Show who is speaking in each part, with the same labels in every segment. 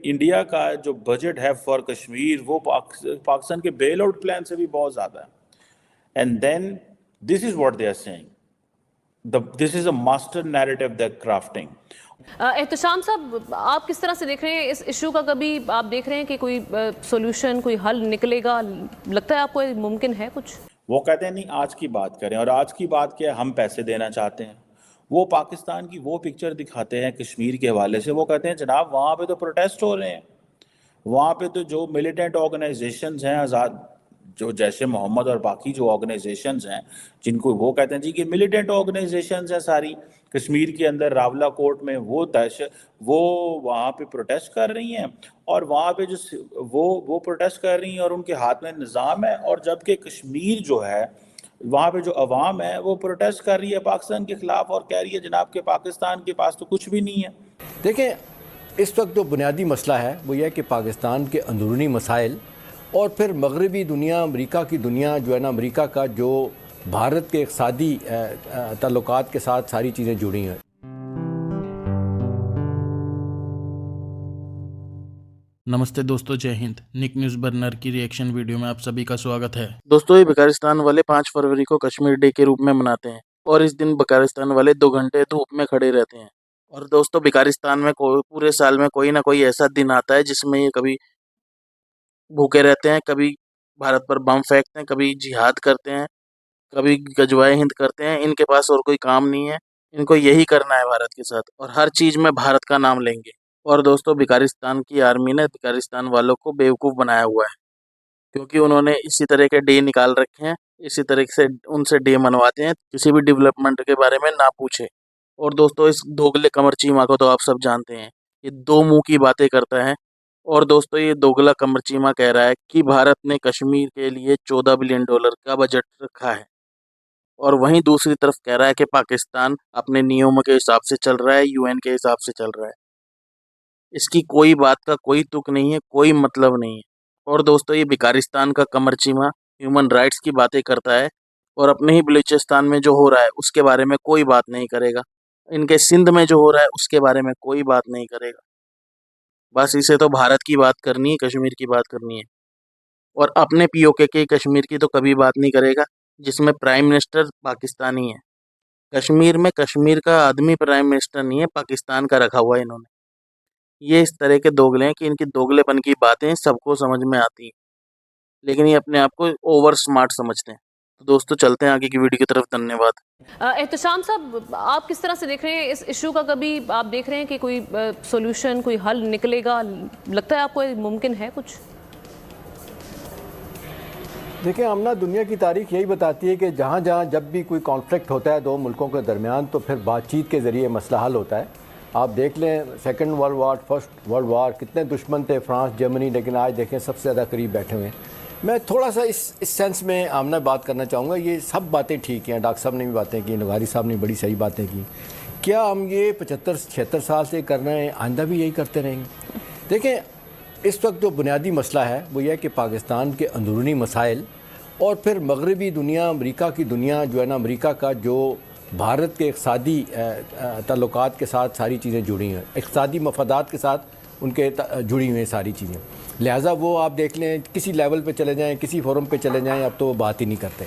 Speaker 1: India کا جو budget ہے فار کشمیر وہ پاکستان کے بیل آؤٹ پلان سے بھی بہت زیادہ ہے. And then this is what they are seeing. This is a master narrative they are crafting.
Speaker 2: Ehtesham صاحب، آپ کس طرح سے دیکھ رہے ہیں اس ایشو کا؟ کبھی آپ دیکھ رہے ہیں کہ کوئی سولوشن، کوئی حل نکلے گا؟ لگتا ہے آپ کو ممکن ہے کچھ؟
Speaker 1: وہ کہتے ہیں نہیں آج کی بات کریں، اور آج کی بات کیا ہے، ہم پیسے دینا چاہتے ہیں. وہ پاکستان کی وہ پکچر دکھاتے ہیں کشمیر کے حوالے سے. وہ کہتے ہیں جناب وہاں پہ تو پروٹیسٹ ہو رہے ہیں، وہاں پہ تو جو ملیٹنٹ آرگنائزیشنز ہیں، آزاد جو جیش محمد اور باقی جو آرگنائزیشنز ہیں، جن کو وہ کہتے ہیں جی کہ ملیٹنٹ آرگنائزیشنز ہیں ساری کشمیر کے اندر، راولہ کوٹ میں وہ وہاں پہ پروٹیسٹ کر رہی ہیں، اور وہاں پہ جو وہ پروٹیسٹ کر رہی ہیں اور ان کے ہاتھ میں نظام ہے. اور جبکہ کشمیر جو ہے وہاں پہ جو عوام ہے وہ پروٹیسٹ کر رہی ہے پاکستان کے خلاف، اور کہہ رہی ہے جناب کہ پاکستان کے پاس تو کچھ بھی نہیں ہے.
Speaker 3: دیکھیں، اس وقت جو بنیادی مسئلہ ہے وہ یہ ہے کہ پاکستان کے اندرونی مسائل اور پھر مغربی دنیا، امریکہ کی دنیا جو ہے نا، امریکہ کا جو بھارت کے اقتصادی تعلقات کے ساتھ ساری چیزیں جڑی ہیں.
Speaker 4: نمستے دوستو، جے ہند. نک نیوز برنر کی ریئیکشن ویڈیو میں آپ سبھی کا سواگت ہے.
Speaker 5: دوستو، یہ بکارستان والے 5 فروری کو کشمیر ڈے کے روپ میں مناتے ہیں، اور اس دن بکارستان والے 2 گھنٹے دھوپ میں کھڑے رہتے ہیں. اور دوستو، بکارستان میں پورے سال میں کوئی نہ کوئی ایسا دن آتا ہے جس میں یہ کبھی بھوکے رہتے ہیں، کبھی بھارت پر بم پھینکتے ہیں، کبھی جہاد کرتے ہیں، کبھی غزوہ ہند کرتے ہیں. ان کے پاس اور کوئی کام نہیں ہے، ان کو یہی کرنا ہے بھارت کے ساتھ، اور ہر چیز میں بھارت کا نام لیں گے. اور دوستو، بکارستان کی آرمی نے بکارستان والوں کو بیوقوف بنایا ہوا ہے، کیونکہ انہوں نے اسی طرح کے ڈے نکال رکھے ہیں، اسی طرح سے ان سے ڈے منواتے ہیں کسی بھی ڈیولپمنٹ کے بارے میں نہ پوچھے. اور دوستو، اس دوگلے قمر چیمہ کو تو آپ سب جانتے ہیں، یہ 2 منہ کی باتیں کرتا ہے. اور دوستو، یہ دوگلا قمر چیمہ کہہ رہا ہے کہ بھارت نے کشمیر کے لیے $14 بلین کا بجٹ رکھا ہے، اور وہیں دوسری طرف کہہ رہا ہے کہ پاکستان اپنے نیاموں کے حساب سے چل رہا ہے، UN کے حساب سے چل رہا ہے. اس کی کوئی بات کا کوئی تک نہیں ہے، کوئی مطلب نہیں ہے. اور دوستو، یہ بکارستان کا قمر چیمہ ہیومن رائٹس کی باتیں کرتا ہے، اور اپنے ہی بلوچستان میں جو ہو رہا ہے اس کے بارے میں کوئی بات نہیں کرے گا. ان کے سندھ میں جو ہو رہا ہے اس کے بارے میں کوئی بات نہیں کرے گا. بس اسے تو بھارت کی بات کرنی ہے، کشمیر کی بات کرنی ہے. اور اپنے POK کے کشمیر کی تو کبھی بات نہیں کرے گا، جس میں پرائم منسٹر پاکستانی ہے. کشمیر میں کشمیر کا آدمی پرائم منسٹر نہیں ہے، پاکستان کا رکھا ہوا ہے انہوں نے. یہ اس طرح کے دوگلے ہیں کہ ان کی دوگلے پن کی باتیں سب کو سمجھ میں آتی ہیں، لیکن یہ اپنے آپ کو اوور سمارٹ سمجھتے ہیں. تو دوستو، چلتے ہیں آگے کی ویڈیو کی طرف. دھنیہ واد.
Speaker 2: احتشام صاحب، آپ کس طرح سے دیکھ رہے ہیں اس ایشو کا؟ کبھی آپ دیکھ رہے ہیں کہ کوئی سولوشن، کوئی حل نکلے گا؟ لگتا ہے آپ کو ممکن ہے کچھ؟
Speaker 3: دیکھیں، آمنہ، دنیا کی تاریخ یہی بتاتی ہے کہ جہاں جہاں جب بھی کوئی کانفلکٹ ہوتا ہے 2 ملکوں کے درمیان تو پھر بات چیت کے ذریعے مسئلہ حل ہوتا ہے. آپ دیکھ لیں 2nd world war, 1st world war, کتنے دشمن تھے، فرانس، جرمنی، لیکن آج دیکھیں سب سے زیادہ قریب بیٹھے ہوئے ہیں. میں تھوڑا سا اس سینس میں آمنہ بات کرنا چاہوں گا. یہ سب باتیں ٹھیک ہیں، ڈاکٹر صاحب نے بھی باتیں کی، نگاری صاحب نے بڑی صحیح باتیں کی. کیا ہم یہ 75-76 سال سے کر رہے ہیں، آئندہ بھی یہی کرتے رہیں گے؟ دیکھیں، اس وقت جو بنیادی مسئلہ ہے وہ یہ ہے کہ پاکستان کے اندرونی مسائل اور پھر مغربی دنیا، امریکہ کی دنیا جو ہے نا، امریکہ کا جو بھارت کے اقتصادی تعلقات کے ساتھ ساری چیزیں جڑی ہیں، اقتصادی مفادات کے ساتھ ان کے جڑی ہوئی ہیں ساری چیزیں. لہٰذا وہ آپ دیکھ لیں، کسی لیول پہ چلے جائیں، کسی فورم پہ چلے جائیں، اب تو وہ بات ہی نہیں کرتے.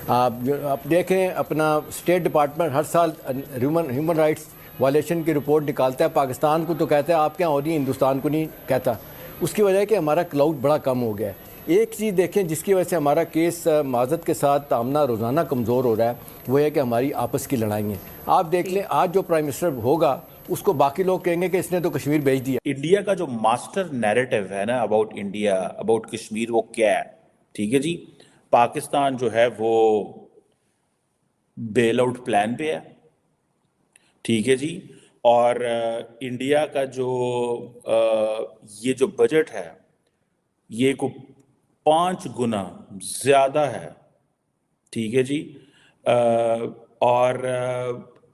Speaker 3: آپ دیکھیں، اپنا اسٹیٹ ڈپارٹمنٹ ہر سال ہیومن رائٹس وائلیشن کی رپورٹ نکالتا ہے. پاکستان کو تو کہتا ہے آپ کیا ہو رہی ہیں، ہندوستان کو نہیں کہتا. اس کی وجہ ہے کہ ہمارا کلاؤڈ بڑا کم ہو گیا ہے. ایک چیز دیکھیں جس کی وجہ سے ہمارا کیس معذرت کے ساتھ آمنہ روزانہ کمزور ہو رہا ہے، وہ ہے کہ ہماری آپس کی لڑائیں ہیں. آپ دیکھ لیں، آج جو پرائم منسٹر ہوگا اس کو باقی لوگ کہیں گے کہ اس نے تو کشمیر بھیج دیا.
Speaker 1: انڈیا کا جو ماسٹر نیریٹو ہے نا اباؤٹ انڈیا، اباؤٹ کشمیر، وہ کیا ہے؟ ٹھیک ہے جی، پاکستان جو ہے وہ بیل آؤٹ پلان پہ ہے. ٹھیک ہے جی، اور انڈیا کا جو یہ جو بجٹ ہے یہ کو 5 گنا زیادہ ہے. ٹھیک ہے جی، اور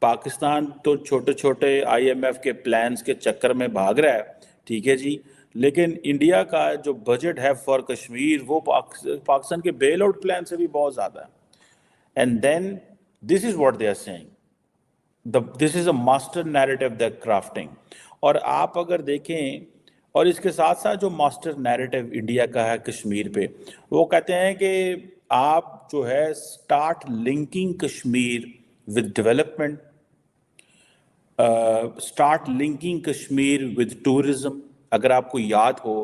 Speaker 1: پاکستان تو چھوٹے چھوٹے IMF کے پلانز کے چکر میں بھاگ رہا ہے. ٹھیک ہے جی، لیکن انڈیا کا جو بجٹ ہے فار کشمیر وہ پاکستان کے بیل آؤٹ پلان سے بھی بہت زیادہ ہے. And then this is what they are seeing. This is a master narrative they are crafting. اور آپ اگر دیکھیں، اور اس کے ساتھ ساتھ جو ماسٹر نیریٹو انڈیا کا ہے کشمیر پہ، وہ کہتے ہیں کہ آپ جو ہے start linking Kashmir with development, start linking Kashmir with tourism. اگر آپ کو یاد ہو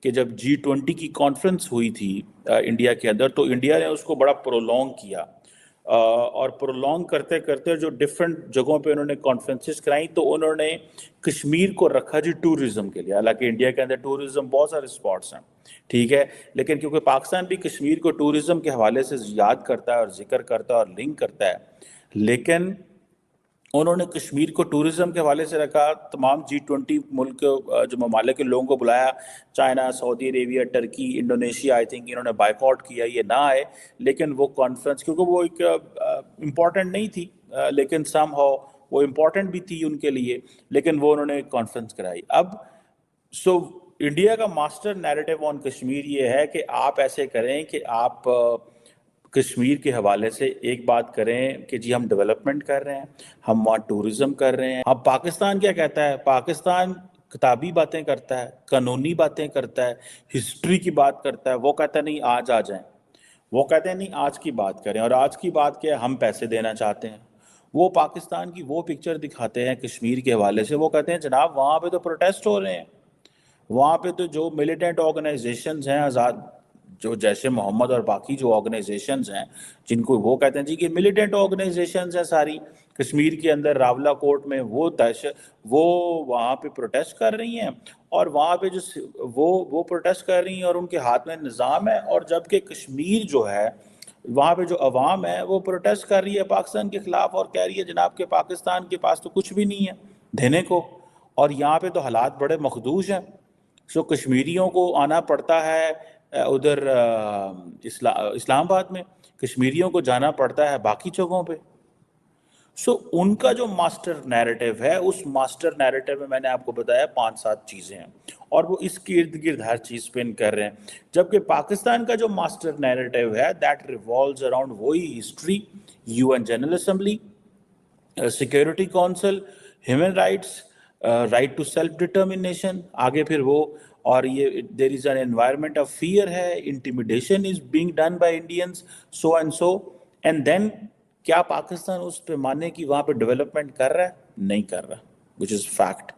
Speaker 1: کہ جب G20 کی کانفرنس ہوئی تھی انڈیا کے اندر، تو انڈیا نے اس کو بڑا پرولونگ کیا، اور پرولونگ کرتے کرتے جو ڈفرینٹ جگہوں پہ انہوں نے کانفرنسز کرائیں تو انہوں نے کشمیر کو رکھا جی ٹورزم کے لیے. حالانکہ انڈیا کے اندر ٹورزم بہت سارے اسپاٹس ہیں، ٹھیک ہے، لیکن کیونکہ پاکستان بھی کشمیر کو ٹورزم کے حوالے سے یاد کرتا ہے اور ذکر کرتا ہے اور لنک کرتا ہے، لیکن انہوں نے کشمیر کو ٹورزم کے حوالے سے رکھا. تمام G20 ملک جو ممالک کے لوگوں کو بلایا، چائنا، سعودی عربیہ، ٹرکی، انڈونیشیا، آئی تھنک انہوں نے بائیکاٹ کیا، یہ نہ آئے. لیکن وہ کانفرنس کیونکہ وہ ایک امپورٹنٹ نہیں تھی، لیکن سم ہاؤ وہ امپورٹنٹ بھی تھی ان کے لیے، لیکن وہ انہوں نے کانفرنس کرائی. اب سو انڈیا کا ماسٹر نیریٹو آن کشمیر یہ ہے کہ آپ ایسے کریں کہ آپ کشمیر کے حوالے سے ایک بات کریں کہ جی ہم ڈیولپمنٹ کر رہے ہیں، ہم وہاں ٹورزم کر رہے ہیں. اب پاکستان کیا کہتا ہے؟ پاکستان کتابی باتیں کرتا ہے، قانونی باتیں کرتا ہے، ہسٹری کی بات کرتا ہے. وہ کہتا ہے نہیں آج آ جائیں، وہ کہتے ہیں نہیں آج کی بات کریں. اور آج کی بات کیا ہے؟ ہم پیسے دینا چاہتے ہیں. وہ پاکستان کی وہ پکچر دکھاتے ہیں کشمیر کے حوالے سے، وہ کہتے ہیں جناب وہاں پہ تو پروٹیسٹ ہو رہے ہیں، وہاں پہ تو جو ملیٹنٹ آرگنائزیشنز ہیں، آزاد جو جیش محمد اور باقی جو آرگنائزیشنز ہیں، جن کو وہ کہتے ہیں جی کہ ملیٹنٹ آرگنائزیشنز ہیں ساری کشمیر کے اندر، راولہ کوٹ میں وہ وہاں پہ پروٹیسٹ کر رہی ہیں، اور وہاں پہ جو وہ پروٹیسٹ کر رہی ہیں اور ان کے ہاتھ میں نظام ہے. اور جبکہ کشمیر جو ہے وہاں پہ جو عوام ہے وہ پروٹیسٹ کر رہی ہے پاکستان کے خلاف، اور کہہ رہی ہے جناب کہ پاکستان کے پاس تو کچھ بھی نہیں ہے دینے کو، اور یہاں پہ تو حالات بڑے مخدوش ہیں. سو کشمیریوں کو آنا پڑتا ہے ادھر اسلام آباد میں، کشمیریوں کو جانا پڑتا ہے باقی جگہوں پہ. سو ان کا جو ماسٹر نیریٹو ہے، اس ماسٹر نیریٹو میں نے آپ کو بتایا 5-7 چیزیں ہیں، اور وہ اس کے ارد گرد ہر چیز پن کر رہے ہیں. جبکہ پاکستان کا جو ماسٹر نیریٹو ہے دیٹ ریوالوز اراؤنڈ وہی history, UN general assembly, security council, human rights, right to self determination, آگے پھر وہ، اور یہ there is an environment of fear ہے، intimidation is being done by Indians, so and so. And then کیا پاکستان اس پیمانے کی وہاں پہ ڈیولپمنٹ کر رہا ہے؟ نہیں کر رہا، which is fact.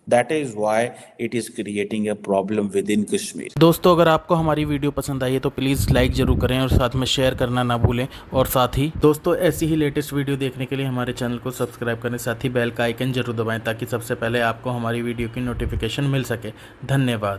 Speaker 1: That is why it is creating a problem with in Kashmir.
Speaker 4: دوستو اگر آپ کو ہماری ویڈیو پسند آئی ہے تو پلیز لائک ضرور کریں اور ساتھ میں شیئر کرنا نہ بھولیں. اور ساتھ ہی دوستو ایسی ہی لیٹسٹ ویڈیو دیکھنے کے لیے ہمارے چینل کو سبسکرائب کریں، ساتھ ہی بیل کا آئیکن ضرور دبائیں تاکہ سب سے پہلے آپ کو ہماری ویڈیو کی نوٹیفیکیشن مل سکے. دھنیہ واد.